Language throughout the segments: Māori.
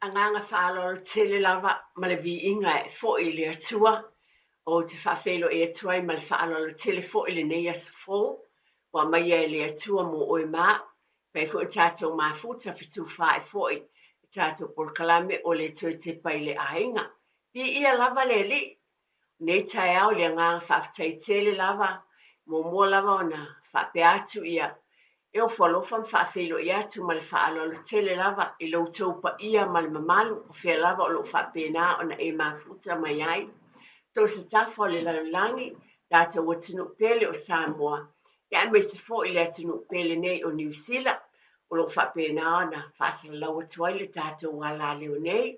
anganga whaalolo tele lava ma le vi inga e fo i le atua o te whawhelo e atua i ma le whaalolo tele fo i le nei as fo wa mai e le atua mo oi mā pei fo i tātou mafuta fitu whae fo i tātou porkalame o le tue te pai le ainga vi ia lava le li nei tai au le anganga whawhtai tele lava mo mua lava o na whape atu ia e o whalofa mwhawhelo i atu ma le whaalolo tele lava i loutou pa ia ma le mamalu o whea lava o lo whapena o na e mafuta mai ai. Tō se tafo le laulangi data o tinu pele o Samoa. Ia me se fo i le tinu pele nei o New Zealand o lo whapena o na whasala lau atuai le tata o wala leo nei.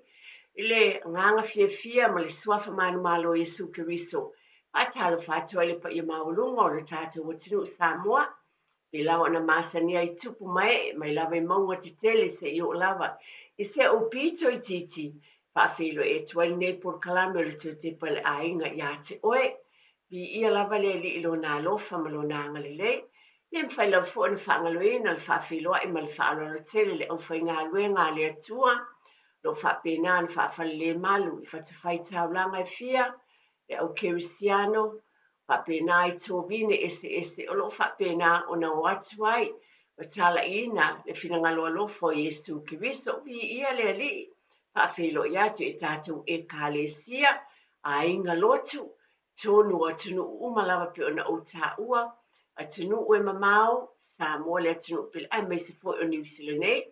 I le nganga fia ma le suafa manu malo Yesu Kiriso. Atalo whatuai le pa ia maulunga o le tata o tinu Samoa. I lawa na masania i tupu mai lava i maunga te tele se i o lava. I se o pito i titi, whawhilo e tuai nei por kalame o le tu te pale a inga i ate oe. Bi ia lava le li ilo nā lofa ma lo nā ngale le. Ia mwhai lau fua na whangalo e na le whawhilo a i ma le whaalolo tele le au whai ngā lue ngā le atua. Lo whapena na whawhale le malu i whatawhai taulanga e fia. Le au kerisiano. Whapena i tō vine ese o lo whapena o na o atu ai. O tala ina le whinangalo alofo i Yesu Kiriso vi ia le ali. Whawhelo i atu e tātou e kālesia a inga lotu. Tōnu atunu umalawa pe o na o tā ua. Atunu ue mamao, Samoa le atunu pili ai mai se fo o New Zealand nei.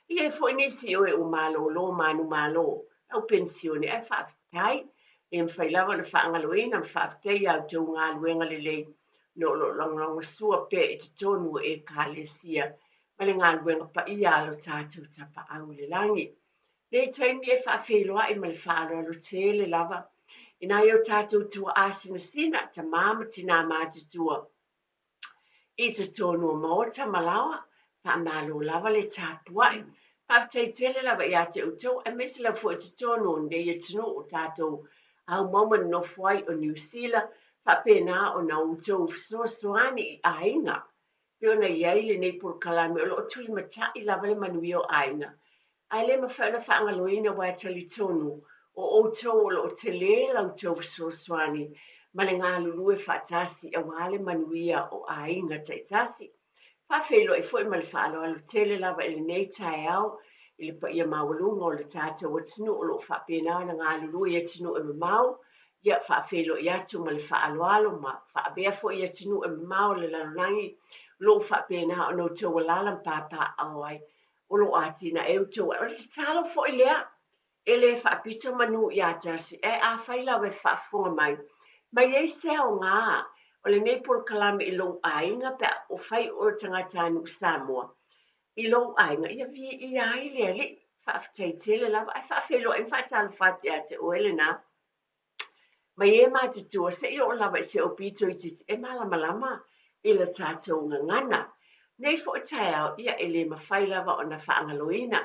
Ia fo nisi o e o malo lo manu malo. Au pensione ai whawhitai. E mwhai lawa na whaangaloina na whaaftei au tau ngā luenga le lei no lo longlong sua pe i te tonu e kālesia ma le ngā luenga pa i alo tātou tapa au le langi. Nei taimi e whaafeiloa i ma le whaalolo tele lava. I nai o tātou tua asina sina ta māma tina māti tua. I te tonu o maota malawa whaamalo lava le tāpuai. Whaaftei tele lava i ate utau e mesi lau fu i te tonu nei e tunu o tātou au mama no fwai o New Zealand whapena o na utou soani i ainga. Pio na iei le nei por kalame o lo tuli mata i lava le manui o ainga. Ai le mawhana whaangaloina wai tali tonu o utou o lo te le lau tau soani ma le ngā lulue whaatasi a wale manuia o ainga taitasi. Whawhelo e fwoi ma le whaalo alu tele lava i le nei tai au i le pa ia mawalunga o le tātou o tinu o lo whapena na ngā lulu i tinu e mamau, ia whawhelo i atu ma le whaaloalo ma whaabea fo i tinu e mamau le lalangi, lo whapena o no tau alalam pāpā awai, o lo atina e utou, o le talo fo i lea, e le whaapito manu i atasi, e a whaila we whaafunga mai e se o ngā, o le nei por kalame i lo ainga pe o whai o tangata anu Samoa. I lo ainga ia vi i ai le ali whaaftei tele lava ai whaafelo ai whaatala whaate a te oelena mai e mā te tua se i o lava i se o pito i titi e malama i le tātou ngangana nei fo tai au ia e le mawhai lava o na whaangaloina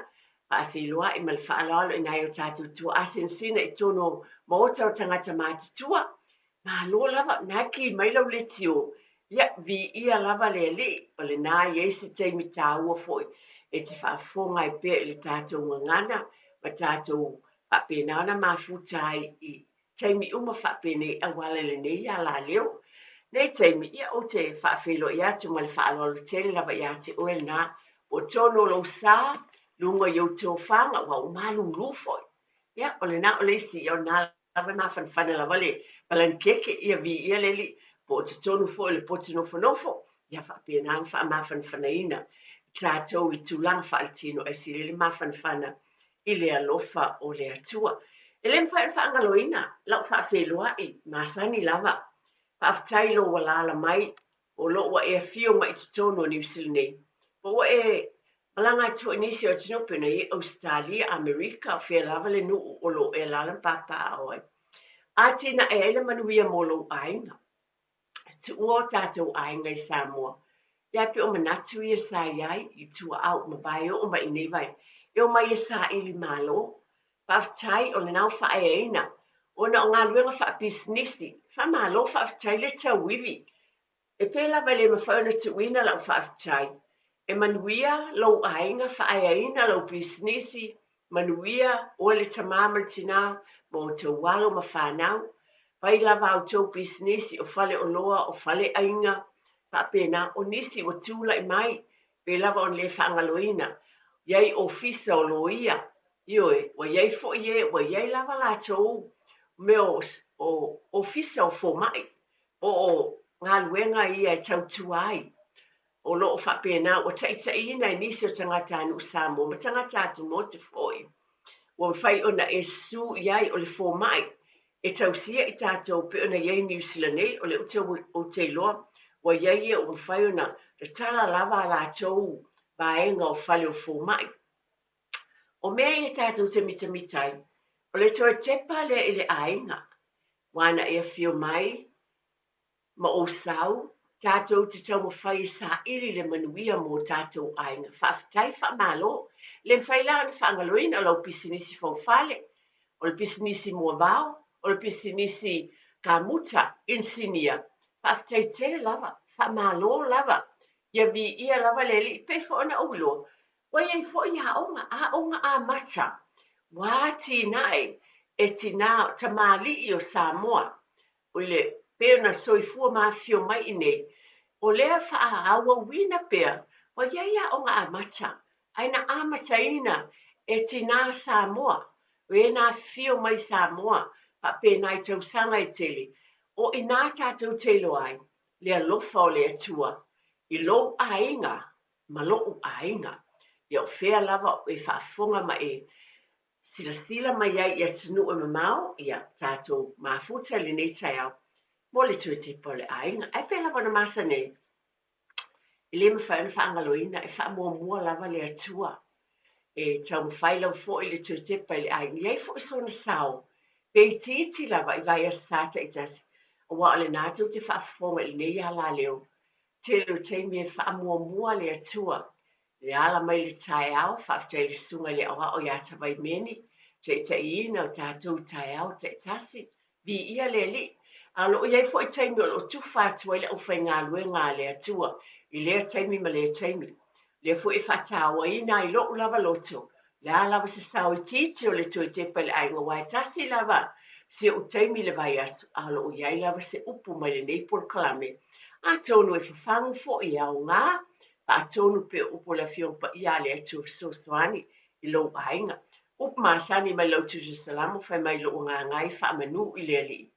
whaafelo ai ma le whaalalo i nai o tātou tua asin sina i tono maota o tangata mā te tua ma lo lava naki mai lau le tio ia vi ia lava le ali o le nā iesi teimi tāua foi e te whaafonga i pia i le tātou ngangana ma tātou whapena ona mafutai i teimi uma whapene a wale le nei a la leo. Nei teimi ia o te whaafelo i atu ma le whaalolo tele lava i ate oel nā o tono lo sā lunga i o tō whanga wa o malu lufoi. Ia o le nā o le si o nā lava mawhanwhana lava le balankeke ia vi ia leli po te tonu fo le poti nofo ia whapena wha mawhanwhanaina tātou i tūlang whaatino e sire le mawhanwhana i le alofa o le atua. E le mwhaangaloina lau whaafeloa i masani lava whaaftai lo walala mai o lo wa e fio mai te tonu o New Zealand nei. Po wa e malanga tua nisi o tino pena i Australia, Amerika o whea lava le nuu o lo e lalan papa oe. A tina e ele manuia mo lo ainga. Tu ua tātou ainga i Samoa. Ia pe o manatu i sa iai i tua au mabai o mai nei vai. E o mai sa ili malo. Whaftai o le nau whaeina. O na o ngā luenga wha businessi. Wha malo whaftai le tau wiwi. E pēla vai le mawhauna tu wina lau whaftai. E manuia lau ainga whaeina lau businessi. manuia o le tamama tina mo te walo ma whanau, pai lava au tau business o fale o loa o fale ainga, pena o nisi o tūla I mai, pe lava on le whaangaloina, iai ofisa o loia, ioe, wa iai fo ie, wa iai lava la tau, me o ofisa o fo mai, o ngā luenga ia e tau tuai, o loo whapena, o taita ina I nisi o tangata anu Samoa, ma tangata atu mo te foi, o whai ona e su iai o le fo mai, e tau sia I tātou pe ona iai New Zealand nei, o le o te loa, wa iai e o whai ona, le tala lava la tau, vaenga o whale o fo mai. O mea I tātou te mita mitai, o le toa tepa le I le ainga, wana e fio mai, ma o sau, tātou te tau mo whai sa iri le manuia mo tātou ainga, whaafitai whaamalo, le mwhai la na whaangaloina lau pisinisi fau whale, o le pisinisi mua vau, o le pisinisi ka muta, insinia, whaafitai tele lava, whaamalo lava, ia vi ia lava le li, pe fo ona ulo, wa iai fo ia onga a mata, wa tīnai, e tina tamali I o Samoa, o le pena soifua mafio mai I nei, o lea wha awa wina pea, wa iai onga a mata, aina a mata ina, e tina Samoa, we na fio mai Samoa, pa pena I tau sanga I tele, o ina tātou telo ai, lea lofa o lea tua, I lo ainga, ma lo ainga, ia o fea lava e whaafonga ma e, sila mai ai ia tunu e mamau, ia tātou mafuta le nei tai au, mo le tue te pole ainga, ai pe lava na masa nei, I le mawhai na whaangaloina, e whaamua lava le atua, e tau mwhai lau fo I le tue te pole ainga, iai fo I sona sao, pe I titi lava I vai a sata I tasi, o wa ole nātou te whaafonga I nei ala leo, te leo teimi e whaamua le atua, le ala mai le tai au, whaafitai le sunga le awa o iata vai meni, te ina o tātou tai au te tasi, vi ia le li, alo iai fo I taimi o lo tuwha atua I le au whai ngā lue ngā le atua, I lea taimi ma le taimi, le fo I whatawa ina I lo lava loto, le ala lava se sao I titi o le tue tepa le ainga wai tasi lava, se o taimi le vai asu, alo o iai lava se upu mai le neipol kalame, a tonu e whawhangu fo I au ngā, a tonu pe upo la fiong pa ia le atu so soani I lo ainga. Upa masani mai lau tuju salamu fai mai lo ngā ngai wha manu I le li.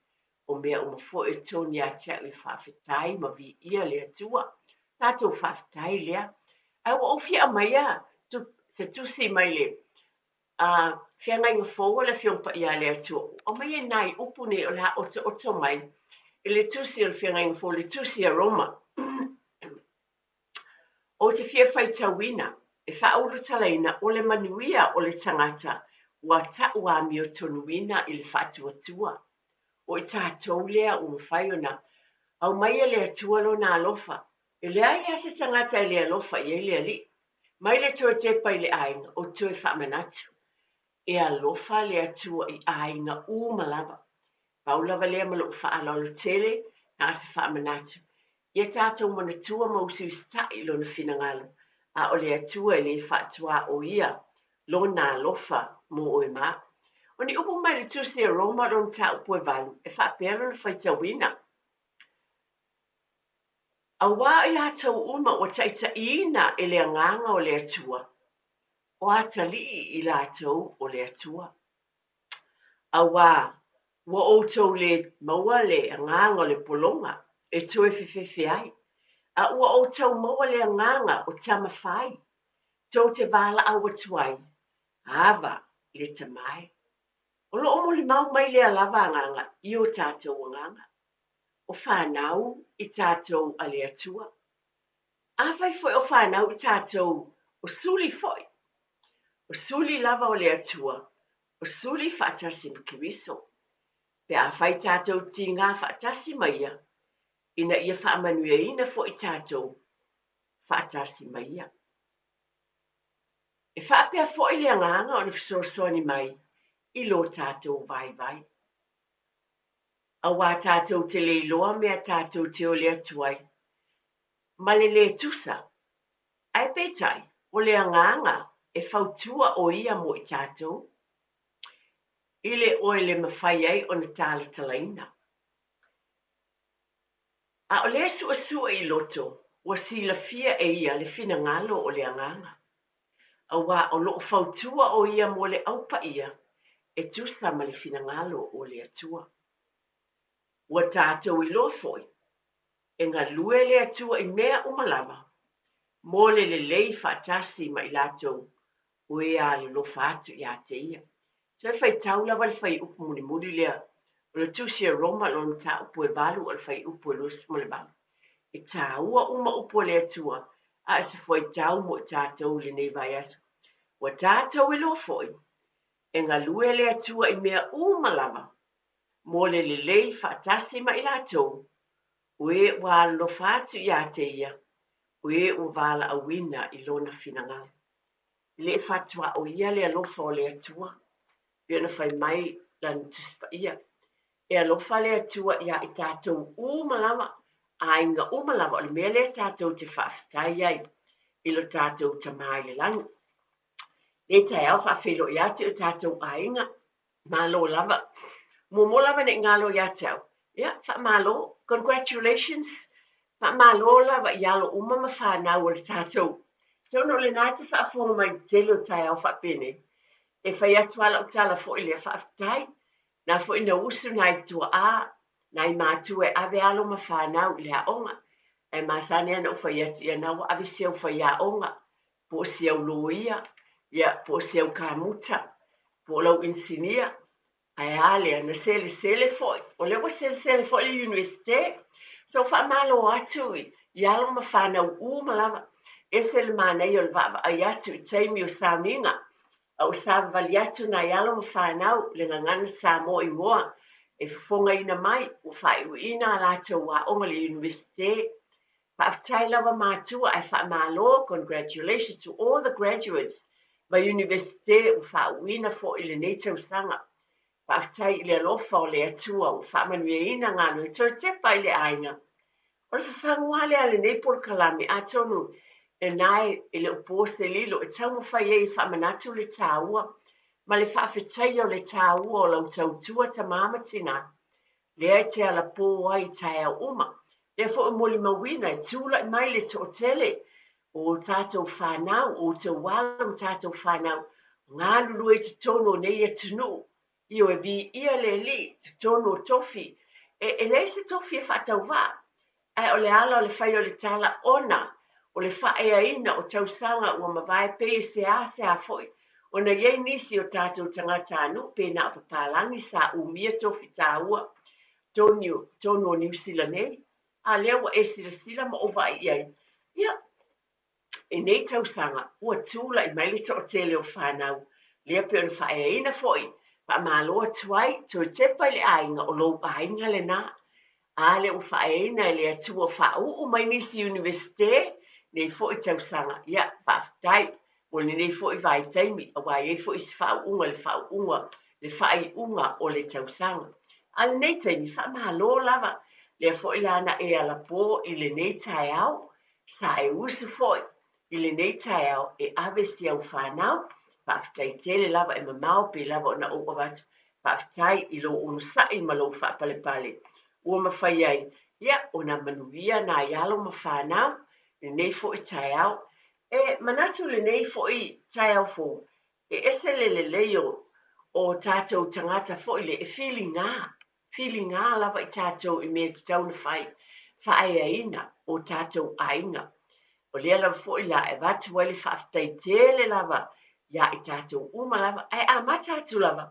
O mea o mafo e tonu ia tia I whawhitai ma vi ia le atua. Tato whawhitai lea. Ai wa ofia mai a, se tusi mai le. Fia ngai ngafo la fiong pa ia le atua. O mai e nai upu ne o la oto mai. I le tusi o fia ngai ngafo le tusi a Roma. O te fia whai tawina, e whaulu talaina o le manuia o le tangata ua ta'u a mi o tonuina I le whatuatua. O I tātou lea o mwhai ona, au mai e lea tua lo nā alofa, e lea I ase tangata e lea alofa I e lea li. Mai le tua tepa I le ainga o tue whamanatu. E alofa lea tua I ainga malava. Paulava lea malo whaalolo tele, na ase whamanatu. Ia tātou mana tua mausu stai lo na whinangalo, a o le atua le whatua o ia, lo nā lofa mo o e mā. O ni upu mai le tusi a Roma ron ta upu e valu, e whaapera na whaita wina. A wā I tātou uma o taita ina e le anganga o le atua, o atali I tātou o le atua. A wā, wa outou le maua le anganga o le polonga, e tue whiwhiwhi ai. A ua o tau maua le nganga o tama whai. Tau te wala au atuai. Ava le tamai. O lo omo le mau mai le alava nganga I o tātou nganga. O whanau I tātou a le atua. Awhai foi o whanau I tātou o suli foi. O suli lava o le atua. O suli whaatasi mkiriso. Pe awhai tātou ti ngā whaatasi maia. Ina ia whaamanua ina fo I tātou whaatasi maia. E whaapea fo I le anganga o na whisosoni mai I lo tātou vai. A wā tātou te le loa mea tātou te o le atuai. Ma le tusa. Ai petai o le anganga e whautua o ia mo I tātou, ile oe le mawhai ai o na tāle talaina. A o le sua I loto, wa sila fia e ia le fina ngalo o le anganga. A wa o lo whautua o ia mo le aupa ia, e tusa ma le fina ngalo o le atua. Wa tātou I lo foi, e ngā lue le atua I mea umalawa, mo le lei whaatasi ma I lātou, ue a le lo whaatu I a te ia. So e whai tau lawa le whai upu muni muri lea, o le tusi e roma lo na tā upu e balu o le whai upu e lusi mo le balu. E tā ua uma upu le atua, a se whai tau mo tātou le nei vai aso. Wa tātou I lo foi, e ngā lue le atua I mea umalawa, mo le lei whaatasi ma I lātou, ue wa lo whaatu I a te ia, ue o wala a wina I lona finanga. Le whatua o ia le alofa o le atua, pia na whai mai lan tuspa ia. E alofa le atua ia I tātou umalawa, a inga umalawa o le mea le tātou te whaafitai ai, I lo tātou tamai le langu. Le tai au whaafelo ia te o tātou a inga, malo lava. Mo lava ne ngalo ia te au. Ia, wha malo, congratulations. Wha malo lava I alo umama whanau o le tātou. Tono le nāti whaafonga mai telo tai au whaapene. E whai atu ala o tala fo I le whaafitai, na fo ina usu nai tua a, nai mātua e ave alo ma whanau I le aonga. E masane ana o whai atu ia nau ave seo whai aonga, po seo loia, ia po seo kamuta, po lau insinia, ai ale ana sele foi, o le wa sele foi le universite, so wha malo atu I alo ma whanau umalawa, e se le manei o le vava ai atu I teimi o sauninga, au sa vali atu na yalo ma whanau le ngangana sa mo I moa e whafonga ina mai o whai u ina alato wa onga le universite. Whaaftai lawa mātua ai wha malo, congratulations to all the graduates ma universite o wha uina fo I le neitau sanga. Whaaftai I le alofa o le atua o wha manuia ina ngānu I tō tepa I le ainga. O le whawhangua le ale nei por kalami atonu e nai I le upo se lilo e tau mawhai e I whamanatu le tāua, ma le whaafetai o le tāua o lau tautua ta mamatina. Le ai te ala pō ai tai au uma, le fo moli mawina e tūla I mai le tō tele o tātou whanau, o te wala o tātou whanau, ngā lulu e te tono nei e tunu, I o e vi ia le li, te tono tofi, e le se tofi e whatau wā, ai o le ala o le whai o le tala ona, o le whae aina o tausanga ua mawai pe se a foi, o na iei nisi o tātou tangata anu, pe na o papalangi sa umia tofi tāua, tono New Zealand nei, a lea wa e sila ma ova I ai. Ia, e nei tausanga, ua tūla I maile to o tele o whanau, lea pe o le whae aina foi, pa maloa tuai, to tepa le ainga o lou ainga le na, a le o whae aina le atua whau o mai nisi universite, nei foi tausanga, ia, whaftai, o le nei foi vai taimi, a wai e foi si whau unga, le whae unga o le tausanga. Al nei taimi, wha malo lava, le foi lana e ala po I le nei tai au, sa e usu foi, I le nei tai au, e ave si au whanau, whaftai tele lava e mamau pe lava o na o watu, whaftai I lo unusai ma lo whapale pale, ua mawhai ai, ia, o na manuia na ialo ma whanau, le nei foi tai au, e manatu le nei foi tai au fo, e ese le leo o tātou tangata foi le e whilinga lava I tātou I mea te tauna whae aina o tātou ainga. O lea lava foi la e watu wale whaaftai tele lava, ia I tātou uma lava, ai a ma tātou lava,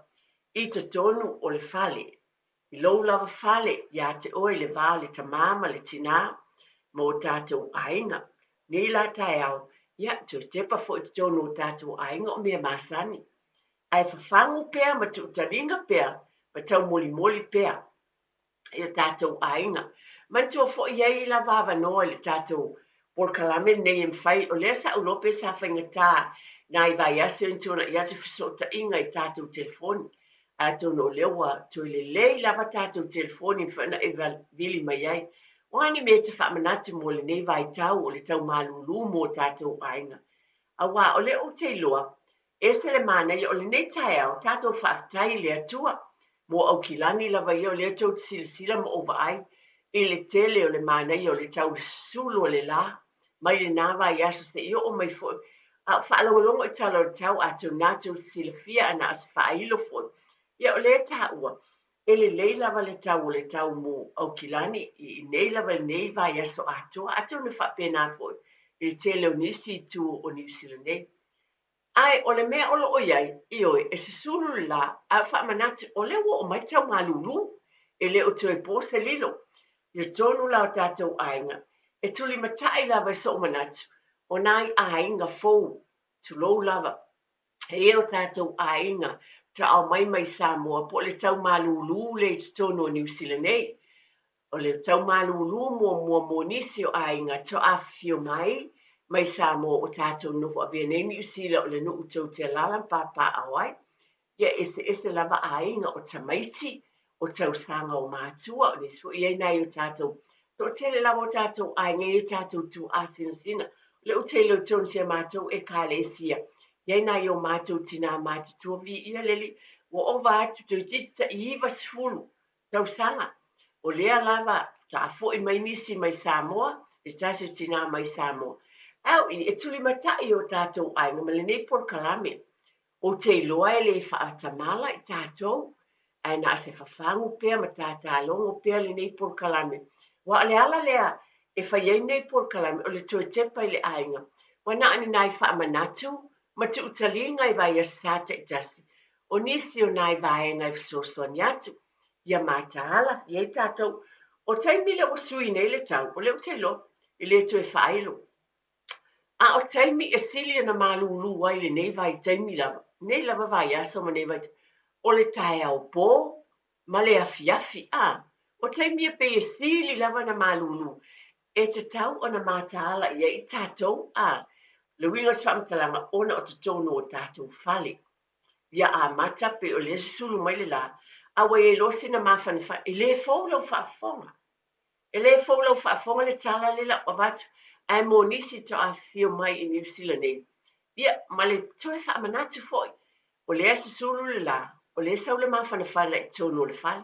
I te tonu o le whale, I lou lava whale, ia te oi le vale ta mama le tina, mo tātou ainga. Nei la tai au, ia, tu tepa fo I tonu o tātou ainga o mea masani. Ai whawhangu pēr ma tu taringa pēr, ma tau moli pēr, I tātou ainga. Mantua fo iei la vava noa le tātou, por kalame nei mwhai, o lea sa ulope sa whaingatā, na I vai aso in tūna I atu whisota inga I tātou telefoni, a tūna o lewa, tu le lei lava tātou telefoni whana e vili mai ai, wani me te whamanati mo le nei vai tau o le tau malulu mo tātou ainga. a wā o le o te loa, e se le mana i o le nei tae au, tātou whaafitai le atua, mo au kilani lava i o le atou sila mo ova ai, i le tele o le mana i o le tau le sulu o le la, mai le nava i aso se i o mai fo, a whaalongo i tala o le tau atou nātou sila fia ana as whailo fo, ia o le tā ua, e le lei lava le tau mo au kilani, i nei lava le nei vai aso atua, atou na whapena fo, i le tele o nisi tu o New Zealand nei. Ai, o le mea olo o iai, i oi, e se suru la, a whaamanati, o le o mai tau malulu, e le o tue pose lilo, i tonu la o tātou ainga, e tuli matai lava e so manatu, o nai ainga fou, tu lou lava, e o tātou ainga, ta au mai Samoa, po le tau malulu le tonu o New Zealand nei, o le tau malulu mua nisi o ainga, to a fio mai Samoa o tātou nufu a via nei New Zealand o le nuu tau te lalan papa awai, ia ese lava ainga o tamaiti, o tau sanga o mātua, o nesu iei nei o tātou, to tele lava o tātou ainga i tātou tu a sina, le o tele o tonu sia mātou e kāle sia, iei nei o mātou tina mātua vi ia leli, o ova atu tu tista i iwa sifulu, tau sanga, o lea lava, ta a mai nisi mai Samoa, e tātou tina mai Samoa, au i e tuli matai o tātou ainga, ma le nei por kalame, o te loa e le whaatamala i tātou, ai na se whawhangu pēr ma tātālongo pēr le nei por kalame. Wa le ala lea e whaiei nei por kalame o le tue tepa i le ainga. Wa na ani nai whaamanatu, ma tu utalinga i vai a sate i tasi. O nisi o nai vai ngai whasosoni atu. Ia mātāla, iei tātou. O taimile o sui nei le tau, o le o te lo, i le tue whailo. A o taimi e sili na malulu wai le nei vai taimi lava. Nei lava vai aso ma nei vai. O le tae au pō, ma le afi a. O taimi e pe e sili lava na malulu. E te tau o na mātāla ia i tātou a. Le wingas whamtalanga ona o te tono o tātou fale. Ia a mata pe o le sulu mai le la. A wai e losi na mawhana e le fau lau whaafonga. E le fau lau whaafonga le tala le la o vatu. Ai mo nisi to a fio mai i New Zealand nei. Ia, ma le toi whaamanatu foi. O le asa suru le la, o le sau le mawhana whala i tono le whale.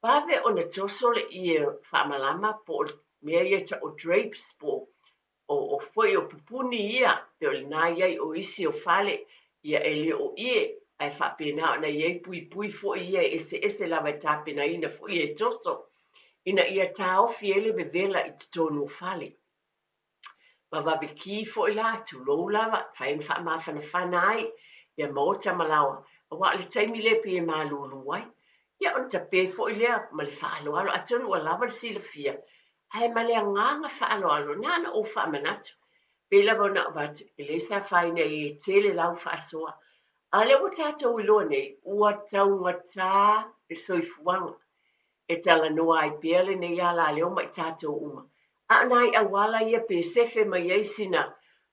Pawe o na toso le i e whaamalama po mea ia ta o drapes po o foi o pupuni ia pe o le nā iai o isi o whale ia e le o ie ai whaapena o na iei pui foi ia ese lawa e tāpena ina foi e toso. Ina ia tā ofi ele bevela i tono whale. Wawawe ki fo i la tu lou lava, whain wha mawhana whanai, ia mauta malawa, a wa le taimi le pe e malulu wai. Ia on ta pe fo i lea, ma le whaalo alo, atonu wa lava le sila fia. Hai ma le nganga whaalo alo, nana o wha manatu. Pe lava na watu, e le sa whaine e tele lau whaasoa. A le o tātou i loa nei, ua tau ngata e soifuanga. E tala noa ai pele nei ala leo mai tātou uma. A nai a wala ia pe sefe mai ei sina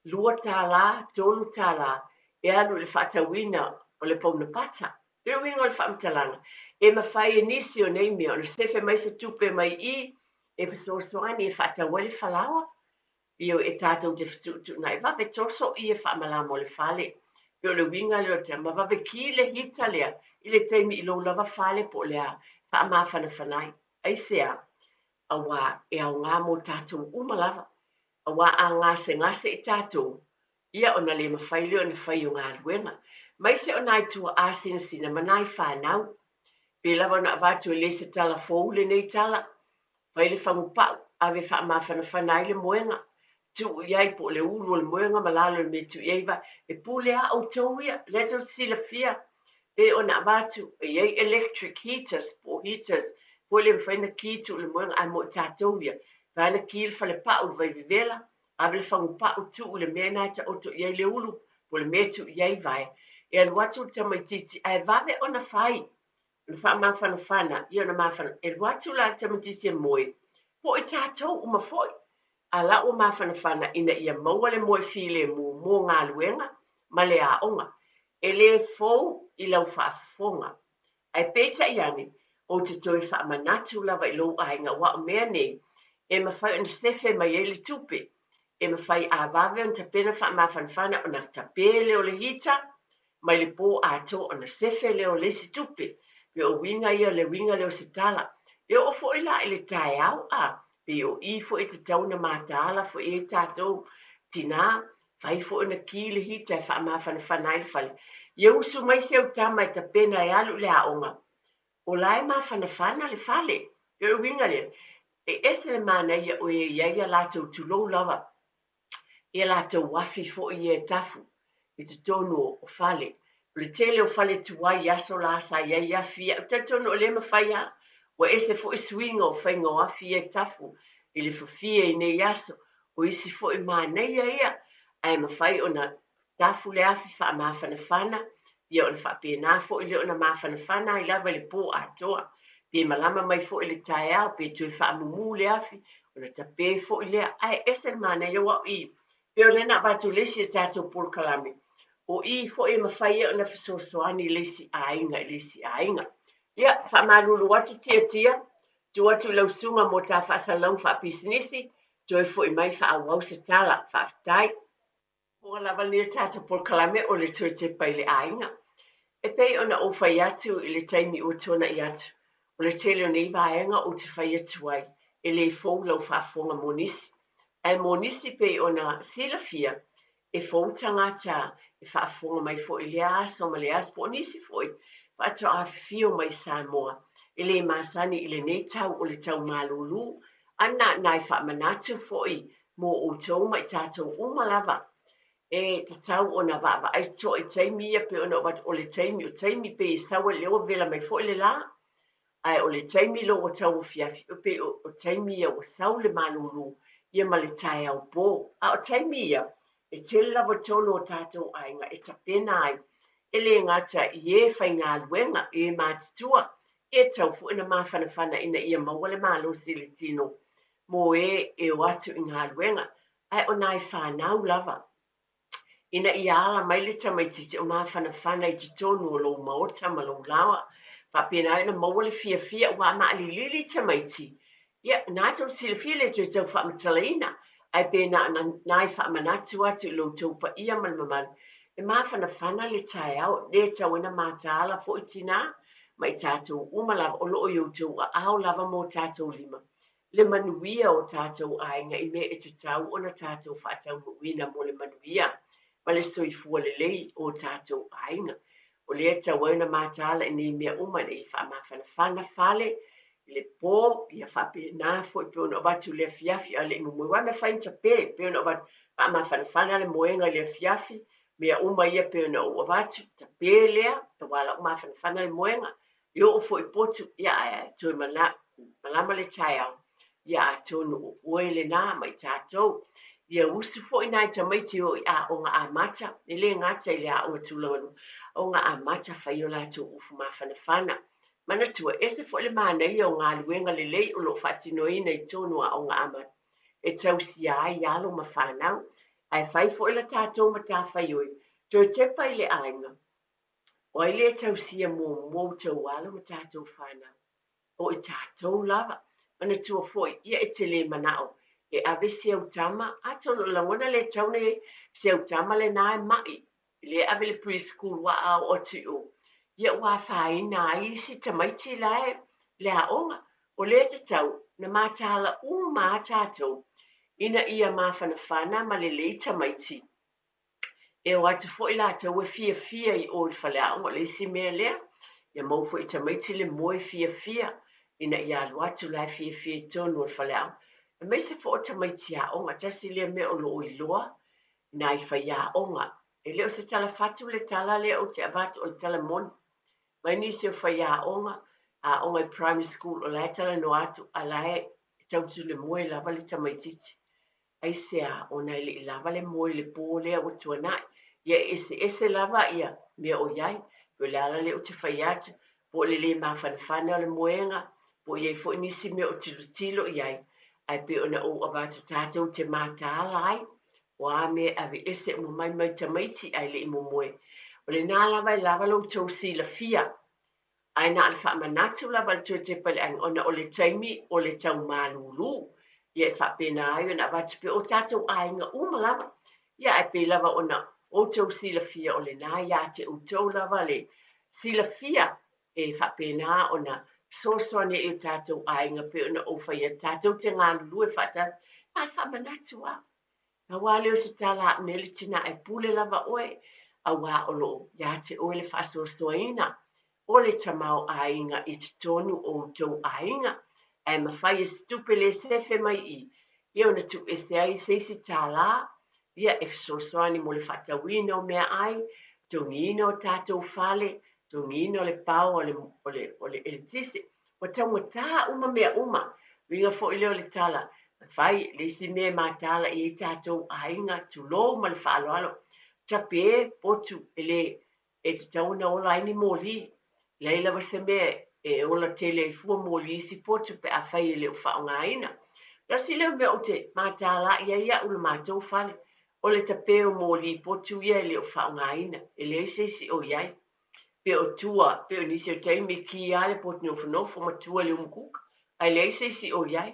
lua tala, tolu tala, e anu le whatawina o le pauna pata. Pe wingo le whamtalanga. E mawhai e nisi o nei mea, o le sefe mai se tupe mai i, e whasosoani e whatawale whalawa. Io e tātou te whatutu nai, wawe toso i e whamalama o le whale. Pe o le winga leo te, ma wawe ki le hita lea, i le teimi i lo lava whale po lea, whaamawhana whanai. Ai sea. Awa e au ngā mō tātou umalava, awa a ngase i tātou, ia o na le mawhaile o na whai o ngā ruenga. Mai se o nai tua āsina sina manai whanau, pe lava na avatu e le se tala fōu le nei tala, whaile whangu pau, awe wha mawhana whanai le moenga, tu iai po le ulu le moenga malalo le me tu iaiva, e pule a au tau ia, leto sila fia, pe o na avatu e iai electric heaters, po heaters, po le whaina ki tu le moenga ai mo tātou ia. Whaina ki le whale pau vai vivela, a le whangu pau tu le mena ta oto iai le ulu, po le me tu iai vai. E al watu te mai titi, ai vave o na whai, le wha mawhana whana, ia na mawhana, e watu la te mai titi e moe, po e tātou uma foi, a la o mawhana whana ina ia maua le moe file mo ngā luenga, ma le a onga, e le fōu i lau whaafonga. Ai peta iani, o te toi wha manatu lava i lo ainga wa o mea nei, e mawhai na sefe mai e le tupe, e mawhai a wawe on tapena wha mawhanawhana o na tape leo le hita, mai le pō ato o na sefe leo le si tupe, pe o winga ia le winga leo se tala, e o fo ila le tae au a, pe o I fo te tau na mātala fo e tātou tina, whai fo na ki le hita e wha mawhanawhana i le whale. Ia usu mai se au tama e tapena e alu le aonga, o lai mawhanawhana le whale, pe o winga le, e ese le mana ia o e ia lātou tulou lava, ia lātou wafi fo I e tafu, I te tonu o whale. O le tele o whale tuai aso la sa ia fia, o te tonu o le mawhaia, o ese fo I swinga o whainga o afi e tafu, I le fafia I nei aso, o isi fo I mana ia, ai mawhai o na tafu le afi wha mawhanawhana, ia o na whapena fo I le o na mawhanawhana I lava le pō atoa, pe malama mai fo I le tae au, pe tue wha mumu le afi, o na tape fo I lea, ai ese mana ia wa I, pe o lena batu lesi e tātou pol kalame, o I fo I mawhai o na whasosoani lesi ainga. Ia, wha marulu ati tia, tu atu lau sunga mo tā whaasalau wha pisinisi, tu e fo I mai wha awau se tala, wha aftai. O lava ni tātou pol kalame o le tue te pai le ainga. E pei ona o whai atu I le taimi o tona I atu. O le tele o nei vaenga o te whai atu ai, e le fōu lau whaafonga monisi. Ai monisi pei ona silafia, e fōu tangata, e whaafonga mai fo I le aso, ma le aso, po nisi fo I, whaato a fio mai Samoa. E le masani I le nei tau o le tau malulu, ana nai wha manatu fo I, mo o tau mai tātou umalava. E te tau o na wawa ai to I taimi ia pe ona wat o le taimi o taimi pe I sawa leo vela mai fo I le la. Ai o le taimi lo o tau o fiafi o pe o taimi ia o sau le malulu ia ma le tae au pō. A o taimi ia e te lava tolo o tātou ainga e tapena ai. E le ngata I e whai ngā luenga e mātutua e tau fu ina mawhanawhana ina ia maua le malo si le tino. Mo e o atu I ngā luenga. Ai o nai whanau lava. Ina I ala mai le tamaititi o mawhanawhana I te tonu o lo maota ma lo lawa. Whapena ina maua le fia wa maali lili tamaiti. Ia, nātou sila fia le tui tau whamatalaina. Ai pēnā nai whamanatu atu I lo taupa ia malmamal. E mawhanawhana le tai au, le tau ina mātāla fo I tina. Mai tātou umalawa o loo iau tau a au lava mo tātou lima. Le manuia o tātou ainga I me e te tau o na tātou whaatau muina mo le manuia. Ma le soifua le lei o tātou ainga. O le tau ina mātāla I nei mea umane I whamawhanawhana whale, le pō, ia whapena fo I peona o watu le fiafi a le imumui. Wa me whainta pē, peona o watu whamawhanawhana le moenga le fiafi, mea uma ia peona o watu, ta pē lea, ta wala o mawhanawhana le moenga. Io o fo I potu, ia tui malama le tai au, ia tonu o ue le nā mai tātou. Ia usu fo I nai tamaiti o I a o ngā amata, I le ngata I le a o tulawalu, o ngā amata whai o lātou ufu mawhanawhana. Mana tua, ese fo le mānei o ngā luenga le lei o lo whatinoina I tonu a o ngā amata. E tau si ai alo ma whanau, ai whai fo I la tātou ma tā whai oi, tō te pai le ainga. O ai le tau si a mō tau alo ma tātou whanau. O I tātou lava, mana tua fo I ia e te le manao. E ave se au tama, atono langona le taune se au tama le nae mai, le ave le preschool wa au o te o. Ia wa whaina ai si tamaiti lae le aonga, o le te tau na mātala o mātātou, ina ia mawhanawhana ma le le tamaiti. E o atu fo I lātou e fia I o le whale aonga le si mea lea, ia mau fo I tamaiti le moe fia, ina ia alu atu lai fia I tonu o le whale aonga. E mai se fo o tamaiti a onga, tasi lea me o lo I loa, na I whai a onga. E leo se tala fatu le tala lea o te avatu o le tala moni. Mai nisi o whai a onga I primary school o lai tala no atu, a lai tautu le moe lava le tamaititi. Ai se a ona I le lava le moe le pō lea o tuanai. Ia ese lava ia, mea o iai, po le ala le o te whai atu, po le mawhanawhana o le moenga, po iai fo nisi me o tilo iai. Ai pe ona o avata tātou te mātāla ai, o a me ave ese o mai tamaiti ai le imo moe. O le nā lava I lava lau tau si la fia, ai nā le wha manatu lava le tue te pale ang, ona o le taimi o le tau malulu, ia fa pena ai na va pe o tatou ainga uma lava ia e pe lava ona o tau silafia o le nā ia te utau lava le silafia e fa pena ona soasoani e o tatou ainga pe ona o faia tatou te galulu e faatas a faamanatu a na ua leo se tala me le tina e pule lava oe auā o loo ia te oe le faasoasoaina o le tamao ainga i te tonu o tou ainga e mawhai e stupe le sefe mai i ia ona tu e se ai seisi tala ia e fesoasoani mo le faatauina o mea ai togina o tatou fale togina o le pao o le eletisi ua taugatā uma mea uma uiga foʻi lea o le tala fai le isi mea matala i ai tatou aiga tulō ma le faaaloalo tape e potu e lē e tatau na ola ai ni moli lei lava se mea e ola tele i fua moli isi potu pe a fai e le o faaogāina tasi lea mea o te matalaʻi ai aʻu le matou fale o le tapē o moli potu ia e le o faaogāina e leai seisi o iai pe o tua pe o nisi o taimi ki a le potu nofonofo ma tua le umukuka ai leai seisi o iai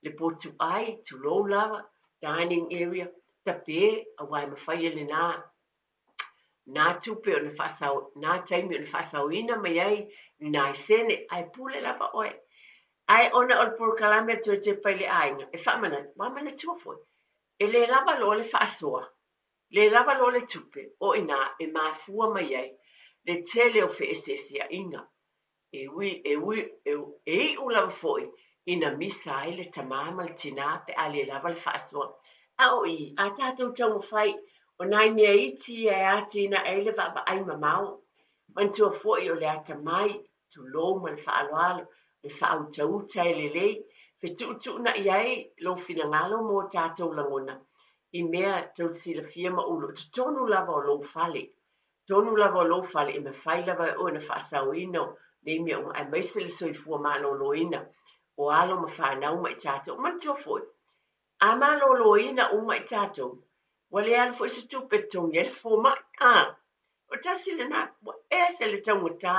le potu ai tulou lava dining area tapē auā e mafai e lenā nā tupe o na faasau nā taimi o na faasauina mai ai inā i sene ae pule lava oe ae ona o le polokalame atu e te pai le aiga e faamanatua foi e lē lava lo le faasoa le lava lo le tupe o inā e mafua mai ai le tele o feesesiaʻiga e iʻu lava foʻi ina misa ai le tamā ma le tinā pe a lē lava le faasoa a o i a tatou taumafai o nai mea iti e atina ai le vaavaai mamao mantua foʻi o le atamai tulou ma le faaloalo le faautauta e lelei fetuutuunaʻi ai lou finagalo mo tatou lagona i mea tausilafia ma ulu totonu lava o lou fale tonu lava o lou fale e mafai lava o na faasauina nei mea uma ae maise le soifua malōlōina o alo ma fanau ma i tatou mantua foʻi a malōlōina uma i tatou ua le ala foʻi se tupe togi ai le fomaʻi o tasi lenā ua ese le taugatā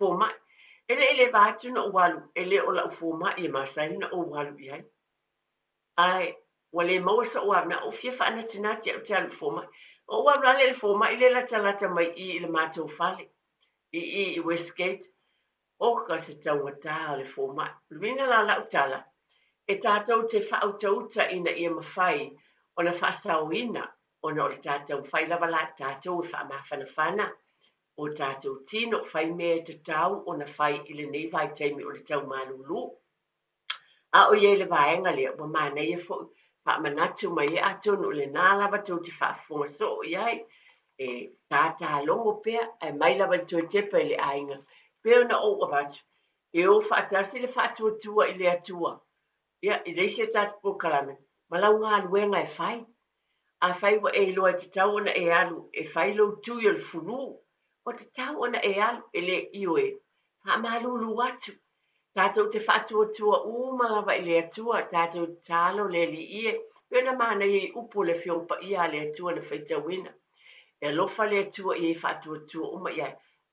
fomaʻi e leʻi le vatu na ualu e lē o laʻu fomaʻi e masai na ou alu i ai ae ua lē maua saʻua na ofia faanatinati aʻu te alu fomaʻi o ua lale le fomaʻi le latalata mai i le matou fale i Westgate o ka se taugatā o le fomaʻi luiga la laʻu tala e tatou te faautauta ina ia mafai ona faasauina ona o le tatou fai lava la tatou e faamafanafana o tatou tino fai mea tatau ona fai i lenei vaitaimi o le taumalūlū a o iai le vaega lea ua manaia foʻi faamanatu mai e atonu o lenā lava tou te faafofoga soo i ai e tatalogo pea e mai lava le toetepa i le aiga pea ona ou avatu e o faatasi le faatuatua i le atua ia i leisi e tatou polokalame ma laugaluega e fai a fai wa e loa te tau ona e alu e fai lo tui o le fulu o te tau ona e alu e le iwe ha malulu atu tatou te faatuatua uma lava i le atua tatou talo le li ie pena mana i upu le fiongpa ia le atua na faitauina e alofa le atua i e faatuatua uma ia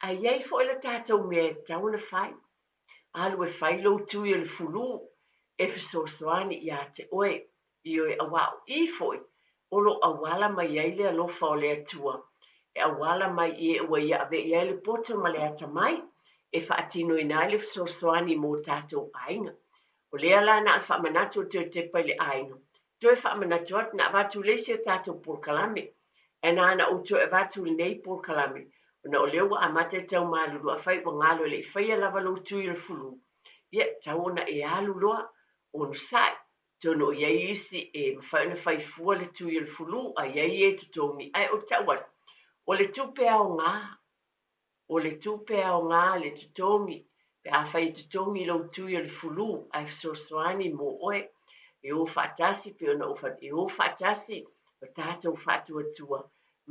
a iai fo le tatou mea tau na fai alu e fai lo tui o le fulu e fesoasoani ia te oe i oe awao i foi o lo awala mai ai le alofa o le atua e awala mai i e ua ia ave i ai le poto ma le atamai e faatino ina ai le fesoasoani mo tatou aiga o lea la na faamanatu o te pai le aiga toe faamanatu atu na avatu leisi e tatou polokalame e na ana outou e vatu lenei polokalame ona o lea ua amata e taumalulu afai ua galo e leʻi faia lava lou tui o le fulu ia tau ona e alu loa ona saʻi tonu o iai isi e mawhai ona whaifua le tui o le fulu a iai e tutongi ai o tau atu o le tupe ao ngā o le tupe ao ngā le tutongi pe a whai tutongi lo tui o le fulu ai fisosoani mo oe e o whaatasi pe ona e o whaatasi o tātou whaatuatua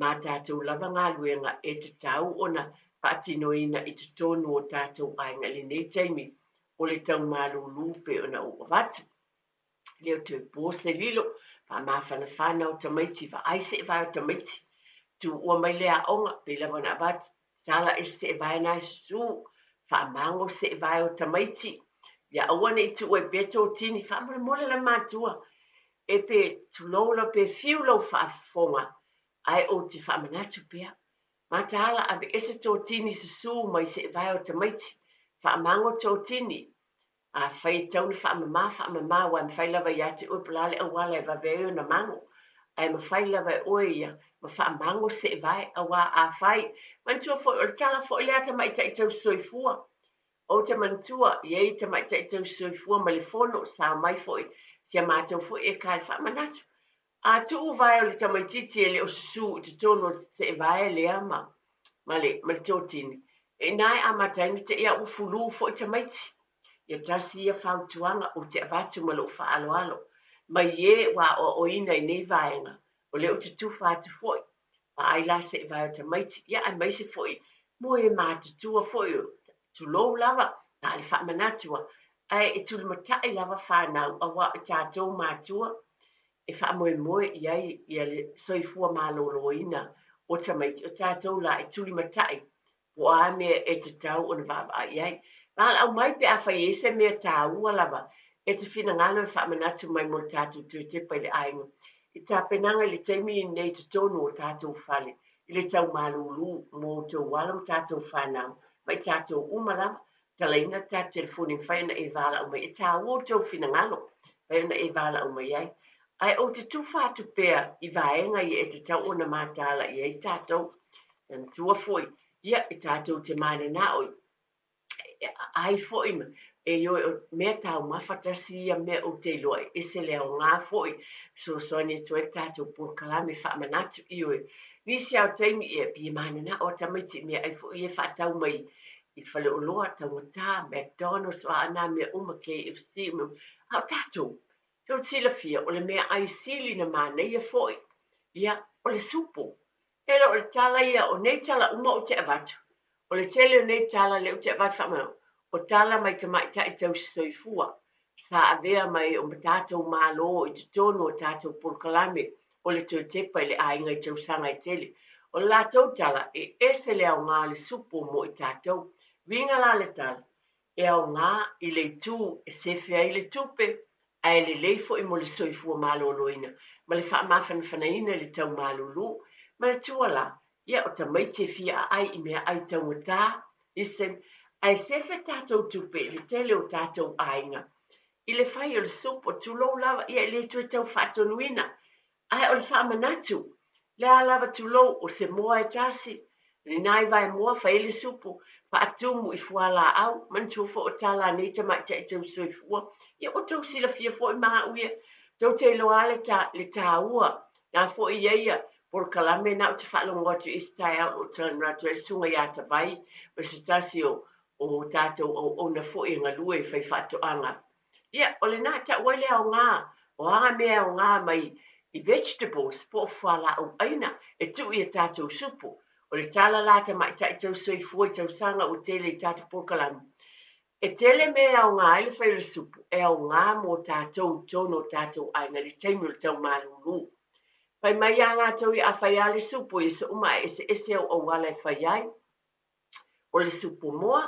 ma tātou lava ngā luenga e te tau ona whaatinoina i te tonu o tātou ainga le nei taimi o le tau malulu pe ona o watu leo te pose lilo pa mafanafana o tamaiti va aise e vai o tamaiti tu ua mai lea onga pe lava na vat sala e se e vai na su fa mango se e vai o tamaiti ia aua nei tu e pe totini fa'amole la matua e pe tulou la pe fiu lau fa'afofoga ae o te fa'amanatu pea matala ave ese totini susu mai se vai o tamaiti fa'amago totini a fai tauna fa'amamā ua mafai lava iā te ua palale auala e vaveai ona mago ae mafai lava e oe ia ma fa'amago se'evae auā afai manatua fo'i o le tala fo'i lea tamaita'i tausoifua o te manatua iai tamaita'i tausoifua ma le fono sa mai fo'i sia matou fo'i e kale fa'amanatu a tu'u vae o le tamaititi e le o susū i totonu o se'evae lea ma le totini e nae a mataina te ia ufulū fo'i tamaiti ia tasi ia fautuaga o te avatu ma lo'u fa'aloalo mai ē ua o'oina i nei vaega o le o te tufa atu fo'i ai la se'evae o tamaiti ia ae maise fo'i mo e matutua fo'i o tulou lava na le fa'amanatu ae e tulimata'i lava fanau auā o tatou matua e fa'amoemoe i ai ia le soifua malōlōina o tamaiti o tatou la e tulimata'i po a mea e tatau ona va'ava'ai ai au mai pe a fai ese mea tāua lava e te finagalo e fa'amanatu mai mo le tatou tuetepa i le aiga i tapenaga i le taimi nei totonu o tatou fale i le taumālūlū mo outou ala ma tatou fanau ma i tatou uma lava talaina tatou telefoni fai ona e vala'u mai e tāua outou finagalo fai ona e vala'u mai ai ae o te tufa atu pea i vaega ia e tatau ona matala'i ai tatou tua fo'i ia i tatou te manana'o ai fo'i e yo mea tau mafatasi ia mea o te iloa e se leo ngā fo'i soasoani e toe tatou polokalame fa'amanatu i oe nisi au taimi e pi manana o tamaiti mea ai fo'i e wha'atau mai i whaleoloa tauatā McDonald's o ana mea uma KFC au tatou tau tila fia o le mea ai sili na mana ia fo'i ia o le supo e o le tala ia o nei tala uma o te avatu o le tele o nei tala le o te avatu wha'amau o tala mai tamaita'i tausoifua sa avea mai o tatou mālō i totonu o tatou polokalame o le tuetepa i le aiga i tausaga i tele o le latou tala e ese le aogā le supu mo i tatou viga la le tala e aogā i le itū e sefe ai le tupe ae lelei fo'i mo le soifua malōlōina ma le fa'amafanafanaina i le taumālūlū ma le tuala ia o tamaiti e fia ai i mea ai tauatā ise ai sefe tatou tupe le tele o tatou aiga i le fai o le supu o tulou lava ia i le tue tau fa'atonuina ae o le fa'amanatu le a lava tulou o se moa e tasi lenā i vaemoa fai le supu fa'atumu i fuala'au manatua fo'i o tala nei tamaita'i tausoifua ia o tou silafia fo'i maha'uia tou te iloa le tāua na fo'i ia polokalame na o te fa'alogo atu i se taeao o talanatu e le suga iā tavai ma se tasi o tatou ona fo'i galue i fai fa'ato'aga ia o lenā ta'ua i le aogā o aga mea aogā mai i vegetables po o fuala'au'aina e tu'i e tatou supu o le tala la tamaita'i tausoifua i tausaga ua tele i tatou polokalame e tele me aogā i le fai o le supu e aogā mo tatou tono o tatou aiga le taimi o le taumālūlū pai mai iā latou ia afai a le supu ia se uma e ese au'auala e fai ai o le supu moa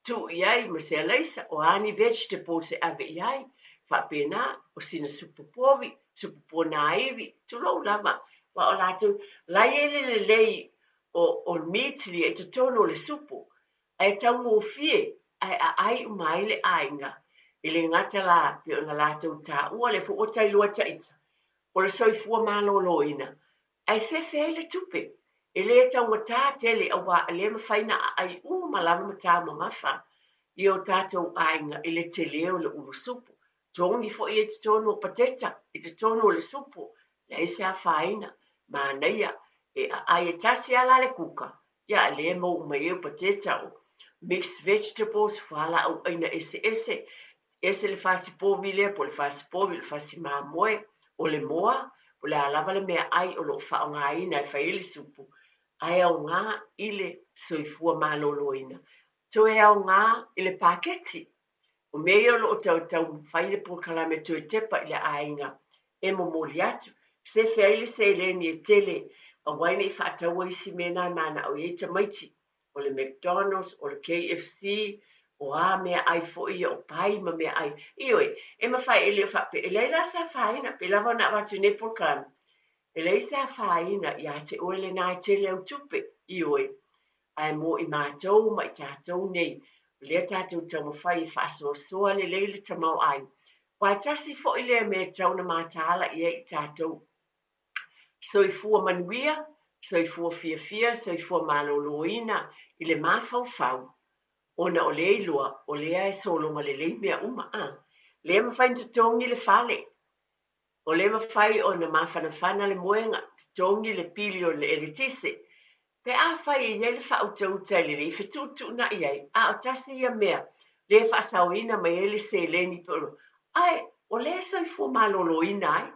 tu'i ai ma se alaisa o ani vegetables e ave'i ai fa'apena o sina supu povi supu ponaivi tulou lava ua o latou lai e lelelei o meat lia i totonu o le supu ae taugofie ae a'ai uma ai le aiga i le gata la pe ona latou tā'ua le fo'u o tailua ta'ita o le soifua malōlōina ae sefe ai le tupe e lē tauatā tele auā e lē mafaina a'ai uma lava ma tamamafa i o tatou aiga i le tele o le ulu supu togi fo'i e totonu o pateta i totonu o le supu le ese afāina manaia e a'ai e tasi ala le kuka ia e lē mou mai o pateta o mixed vegetables fuala'au'aina ese le fasipovi lea po le fasipovi le fasimamoe o le moa o le alava le mea ai o lo'o fa'aogāina e fai le supu ae aogā i le soifua malōlōina toe aogā i le paketi o mea ia o lo'o tautau fai le polokalame tuetepa i le aiga e momoli atu sefe ai le seleni e tele auai nei fa'ataua isi mena e mana'o iai tamaiti o le McDonald's o le KFC o a mea ai fo'i o pai ma mea ai. Ioi, e mawhai e leo whape, e leila sa whaina, pe lava na watu ne polkan. E lei sa whaina, ia te oele nai te leo tupe, ioi. Ai mo i mātou, ma i tātou nei, lea tātou tau mawhai i whaasoa soa le leile tamau ai. Wai tasi fo'i lea mea tau na mātāla ia i tātou. Soifua manuia, soifua fia, soifua maloloina, i le mafau. Ona o le ilua, o lea e solonga le mea uma a. Lea mawhai tongi le fale. O le mawhai o na mawhanawhana le moenga, tongi le pili o le eritise. Pe a whai e iei le whautauta le rei, whetutu na iei, a o tasi ia mea, le whaasawina mai ele se leni polo. Ai, o lea soifua maloloina ai,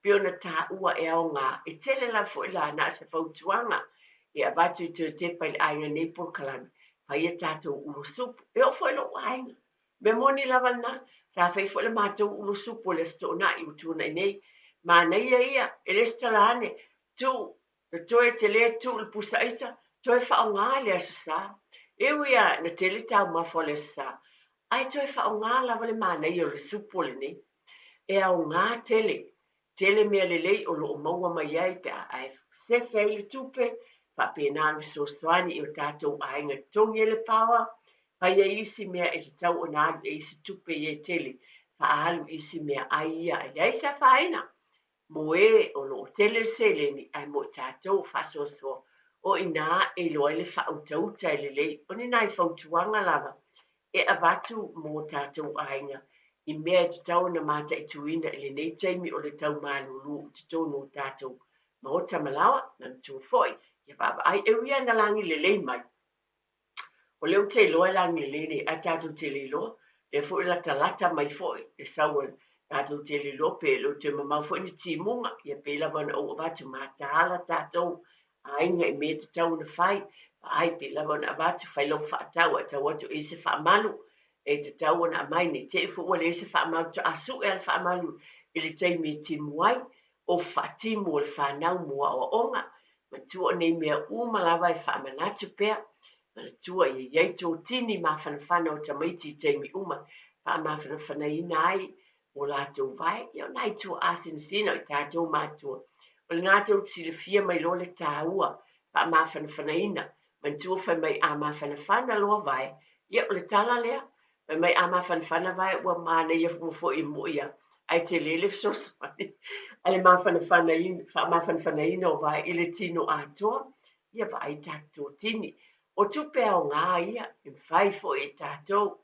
pe ona tā ua e au ngā, e tele la fo ila na se fautuanga, e a batu i te pai le ainga nei por kalami, pa ia tātou ulu supu, e o fo ilo ainga, me moni lava na, sa fai fo le mātou ulu supu le sto na i utuna i nei, ma nei ia, e le stalane, tu, te toe te le tu le pusaita, toe whao ngā le asasa, e uia na tele tau mafo le asasa, ai toe whao ngā lava le mana i o le supu le nei, e au ngā tele mea lelei o loo maua mai ai pe ai se fei tupe pa pena na sostoani o tātou ainga tongi le pawa pa ia isi mea e tau o nā e isi tupe i e tele pa alu isi mea ai ia e ai sa whaina mo e o loo tele sele ni ai mo tātou whasoso o ina e loa le whautauta e lelei o ni nai whautuanga lava e avatu mo tātou ainga i mea te tau na mata i tuina i le nei taimi o le tau mālulu te tonu o tātou. Ma o tamalawa, na tu foi, ia baba ai e wia na langi le lei mai. O leo te loa langi le lei a tātou te le loa, e foi la talata mai foi, e sawa tātou te le loa pe lo te mamau foi ni timunga, ia pe la wana o avatu mata ala tātou, a inga i mea te tau na fai, ai pe la wana avatu fai lo whaatau, a tau atu e se whaamalu, e te tau ana mai ni te fu wale se whaamalu to asu e al whaamalu i le teimi timu ai o whaatimu o le whanau mua o onga ma tua nei mea umalawa e whaamanatu pea ma tua i iei tō tini ma whanawhana o tamaiti teimi uma whaamawhanawhana ina ai o lātou vai i o nai tua asin sina i tātou mātua o le nātou silifia mai lo le tāua whaamawhanawhana ina ma tua whai mai a mawhanawhana loa vai i o le tala lea mai ama fanfana vai ua mana ia fo i moia ai te lele sos ale ma fanfana in fa ma fanfana in o vai ile tino ato ia vai tato tini o tu pe o nga ia in fai fo i tato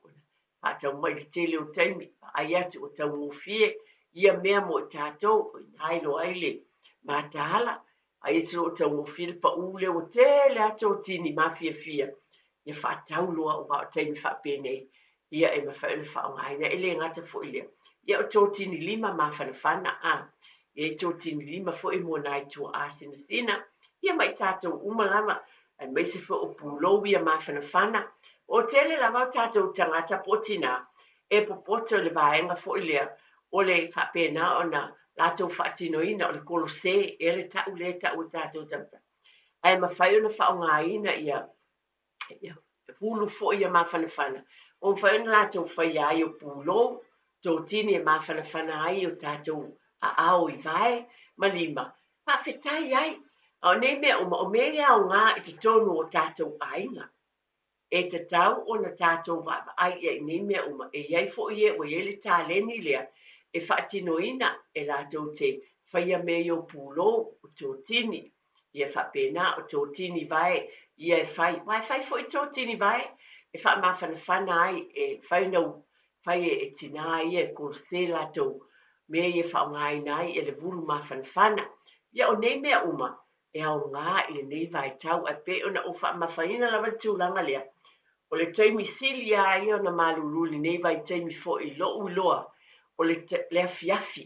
pa tau mai te le o taimi ai atu o tau fie ia mea mo tato ai lo aile ma tala ai tro tau fie pa ule o te le ato tini ma fia ia fa tau lo o ba taimi fa pene ia e mawhaina whaongaina e le ngata fo ilia. Ia o tōtini lima ma whanawhana a. Ia i tōtini lima fo i mua nai tua a sina sina. Ia mai tātou umalama e meise fo o pūlou ia ma whanawhana. O tele lama tātou tangata potina e popoto le vaenga fo ilia o le whapena o na lātou whaatinoina o le kolose e le tau le tau tātou tamta. Ai mawhaina whaongaina ia hulu fo ia ma whanawhana. O whaina la tau whai ai o pūlo, tō tini e mawhanawhana ai o tātou a ao i vai, malima. Pa whetai ai, o nei mea o mea o ngā i te tonu o tātou ainga. E te tau o na tātou vava ai e nei mea uma, e iai fo i e o i le tā leni lea, e whaatinoina e la tau te whaia mea o pūlo o tō tini. Ia whapena o tō tini vai, ia e whai, vai whai fo i tō tini vai, e wha mawhanawhana ai e whainau whai e tina ai e ko se latou mea e whaongai nai e le vuru mawhanawhana. Ia o nei mea uma e au ngā i le nei vai tau e pe ona o wha mawhaina lawa tūlanga lea. O le teimi sili ai o na malululi nei vai teimi fo i lo uloa o le lea fiafi.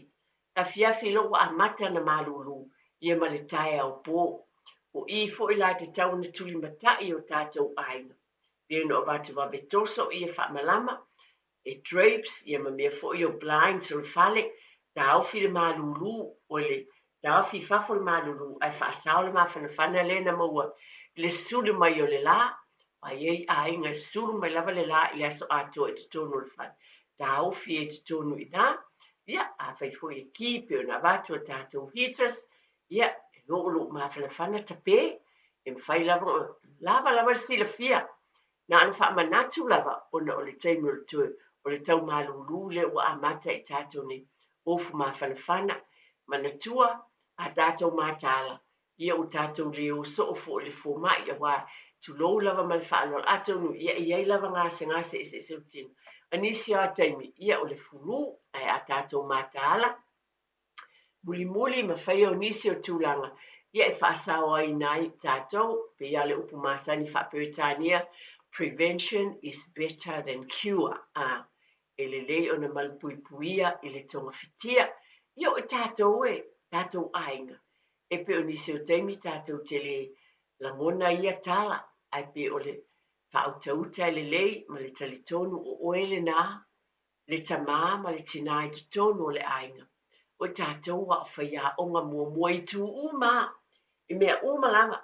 A fiafi lo a mata na malulu ia ma le tae au pō. O i fo i la te tau na tuli matai o tātou aina. Ia no vatu va betoso ia fa malama e drapes ia ma mea fo io blinds o fale da au fi le malulu o le da au fi fa fo le malulu ai fa sta o le ma fa le na mo le sulu mai o le la ai ainga suru mai lava le la i aso ato e tonu le fai tau fi e tonu ina ia a fai fo e ki pe na vatu tato hitas ia e lo ma fana tape e fai lava sila fia na ana fa manatu lava ona o le taimu le tue o le tau malulu le ua amata i tato ni ofu ma fana manatua a tato matala ia o tato le o so fo le fo mai wa tu lo lava mal fa lo ato nu ia lava ngase se utin anisi a taimi ia o le fulu ai a tato matala muli ma fai o nisi o tūlanga ia e whaasawa ai nai tātou pe ia le upu masani whaperitania prevention is better than cure e le lei o na malpuipuia i le tonga fitia ia o tātou ainga e pe o nisi o taimi tātou te le langona ia tala ai pe o le whautauta le lei ma le talitonu o oele nā le tamā ma le tina i tonu o le ainga o tātou wa whaia o ngā mua i tū uma i mea uma lava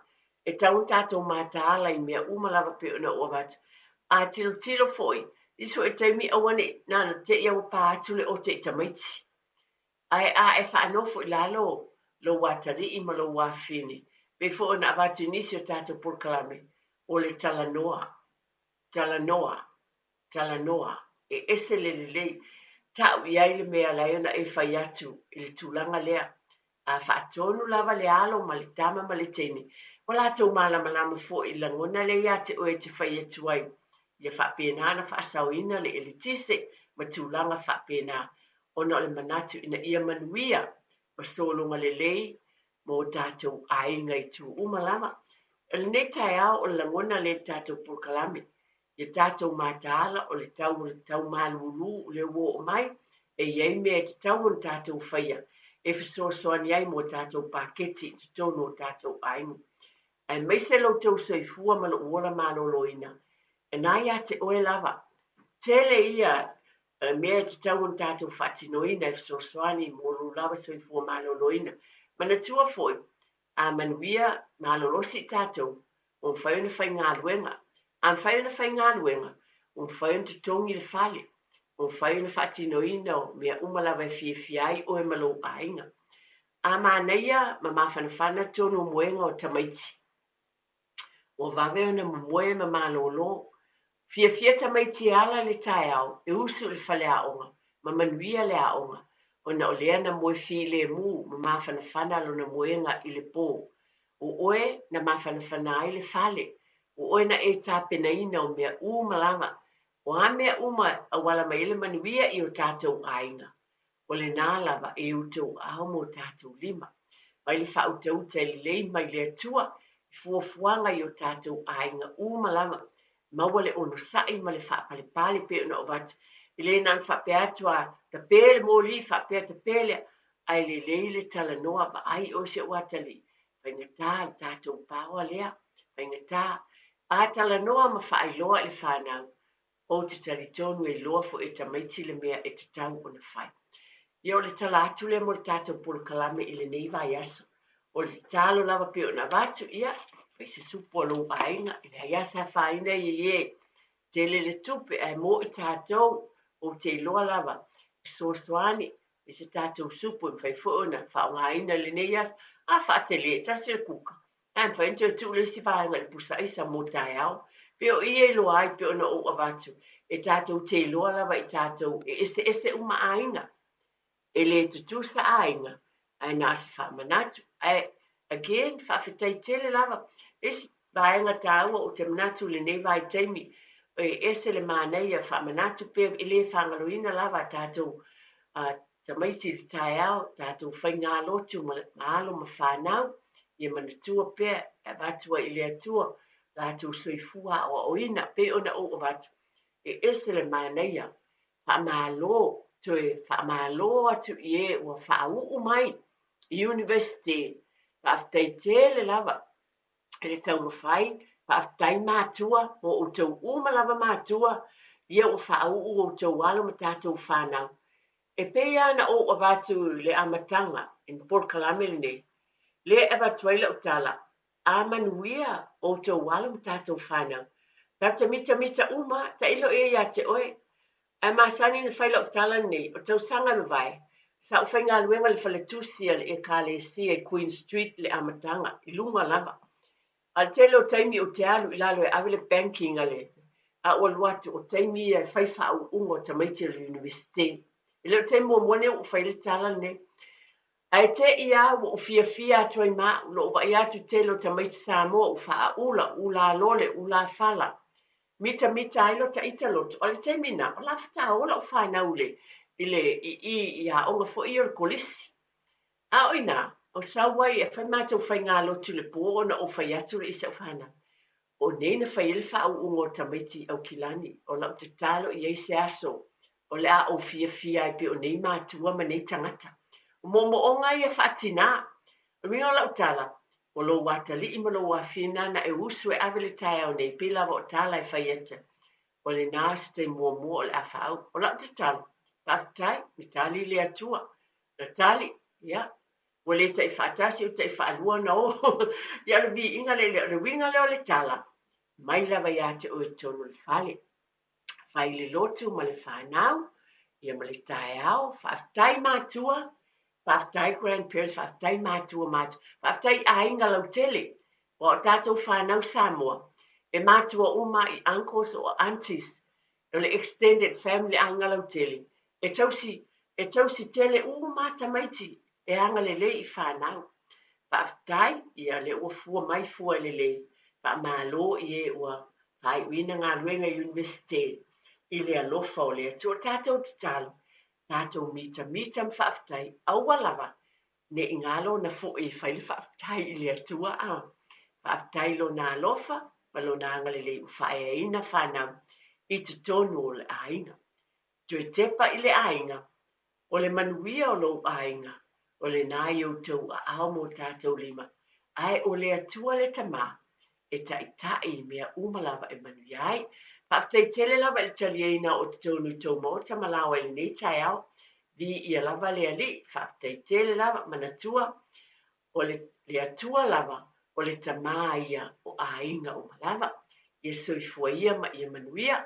e tau tātou mātāla i mea uma lava pe ona o watu a tilo foi iso e taimi awane nana te iau pātule o te tamaiti ai a e whaanofo i lalo lo watari i ma lo wafini pe fo ona watu nisi o tātou pulkalame o le talanoa e ese lelelei tau iai le mea laiona e whai atu i le tūlanga lea a whaatonu lava le alo ma le tama ma le teni o la tau malama fo i langona le ia te oe te whai atu ai ia whapena na whaasauina le elitise ma tūlanga whapena ona le manatu ina ia manuia ma solonga le lei mo tātou ainga i tū umalama ele nei tai au o langona le tātou pulkalame ia tātou mātāla o le tau malulu le uo o mai e iei mea te tau o tātou whaia e whasoasoani ai mo tātou paketi te tono o tātou aingu. Ai mai se lau tau soifua ma lo uola maloloina e nai a te oe lava tele ia mea te tau o tātou whatinoina e whasoasoani mo lo lava soifua maloloina mana tua foi a manuia malolosi tātou o whaiona whai ngā luenga an whaiona whai ngā luenga, o whaiona te tongi le whale, o whaiona whatinoina o mea umalawa e whiai o e malo ainga. A māneia ma mawhanawhana tono moenga o tamaiti. O waweona moe ma malolo, fia tamaiti ala le tai au, e usu le whale aonga, ma manuia le aonga, o na o lea na moe fi le mu, ma mawhanawhana lo na moenga i le pō. O oe na mawhanawhana ai le whale, o oina e tāpenaina o mea umalama, o a mea uma a wala mai ele manuia i o tātou ainga. O le nālava e utou au mo tātou lima. Mai le whautauta e lei mai le atua, fuafuanga i o tātou ainga umalama. Maua le ono sai ma le whapale pale pe ona o watu. I le nan whape atua ta pele mo li whape ta pele, ai le leile tala noa ba ai o se watali. Paingatā tātou paua lea, paingatā a tala noa ma whaailoa i le whanau, o te taritonu e loa fo e tamaiti le mea e te tau o na whai. Ia o le tala atu le mo le tātou polo kalame i le nei vai aso, o le talo lava pe o na vatu, ia, fai se supo lo ainga, i le haiasa whaina i te le tupe e mo i tātou o te loa lava, i soasoani, i se tātou supo i fai fo o na whaungaina le nei as, a whaatele, tasi le kuka. An fa into tu le si vai ngal pusa isa mo tai au pe o ie lo ai pe ona o avatu e tatou te lo lava i tatou e ese uma ainga e le tu sa ainga ai na se fa manatu ai again fa fitai tele lava es vai nga tau o te manatu le nei vai taimi e ese le manai fa manatu pe ele fa ngaloina lava tatou a tamaisi tai au tatou fainga lotu malo ma fanau ia manatua pea e watua i le atua lātou soifua o oina pe ona o watu e ese le māneia whaamālo atu i e ua whaau mai i university whaaftai tele lava e le tau mawhai whaaftai mātua o o tau uma lava mātua ia o whaau o tau walo ma tātou whanau e pea ana o watu le amatanga in Port Kalamele nei le eva tuaila o tala a manuia o tau wala ma tātou whanau Tata mita uma ta ilo e ia te oe. A masani na whaila o tala nei, o tau sanga me vai. Sa o whainga luenga le whale tusia le e kale si e Queen Street le amatanga, i lunga lava. Al tele o taimi o te alu i lalo e awele banking ale. A o luatu o taimi e whaifa au ungo ta maiti le universite. I leo taimi o mwane o whaile tala nei. Ai te ia o fia fia atu ai ma, lo o vai atu tele o ta maiti Samoa o wha ula lole, ula fala. Mita ailo ta ita lotu. O le te mina, o la fata ola o whaina ule. I a onga fo i o kolisi. A oina, o sawai e whai mata o whai ngā lotu le po ona o whai atu le isa o whana. O neina whai ele wha au ungo tamaiti au kilani. O lau te talo i eise aso. O le a o fia fia e pe o nei mātua ma nei tangata. O momo o ngai e whaatina. O ringa o lau tala. O lo wata li ima lo wafina na e usu e awele tai au nei pila o tala e whai ete. O le nāsi te mua o le awhau. O lau te talo. Whaatai, mi tali le atua. Na tali, ia. O le tai whaatasi o tai whaalua na o. Ia le vi inga le winga leo le tala. Mai lava ia te o e tonu le whale. Whai le lotu ma le whanau. Ia ma le tae au. Whaatai mātua. Whaatai grandparents. Whaatai mātua mātua. Whaatai a inga lau tele. O tātou whanau Samoa. E mātua uma i uncles o aunties. O le extended family a inga lau tele. E tausi tele mata maiti. E anga le le i whanau. Whaatai ia le ua fua mai fua le le. Whaamalo i e ua. Hai wina ngā luenga universite. I le alofa o le atua tātou te talo. Tātou mita mwhaatai. Aua lava. Ne ingalo na fo e whaile whaatai i le atua a. Whaatai lo nā alofa. Ma lo nā anga le le whae ina whanau. I te tonu o le ainga. Tue tepa i le ainga. O le manuia o lo ainga. O le nā iau tau a ao mo tātou lima. Ai o le atua le tama. E tai mea umalawa e manuia ai. Whaatai tele lava le talieina o te tonu tau mo tamalawa e nei tai au. Vi ia lava le ali. Whaatai tele lava manatua. O le atua lava. O le tama ia o ainga o malawa. Ia soifua ia ma ia manuia.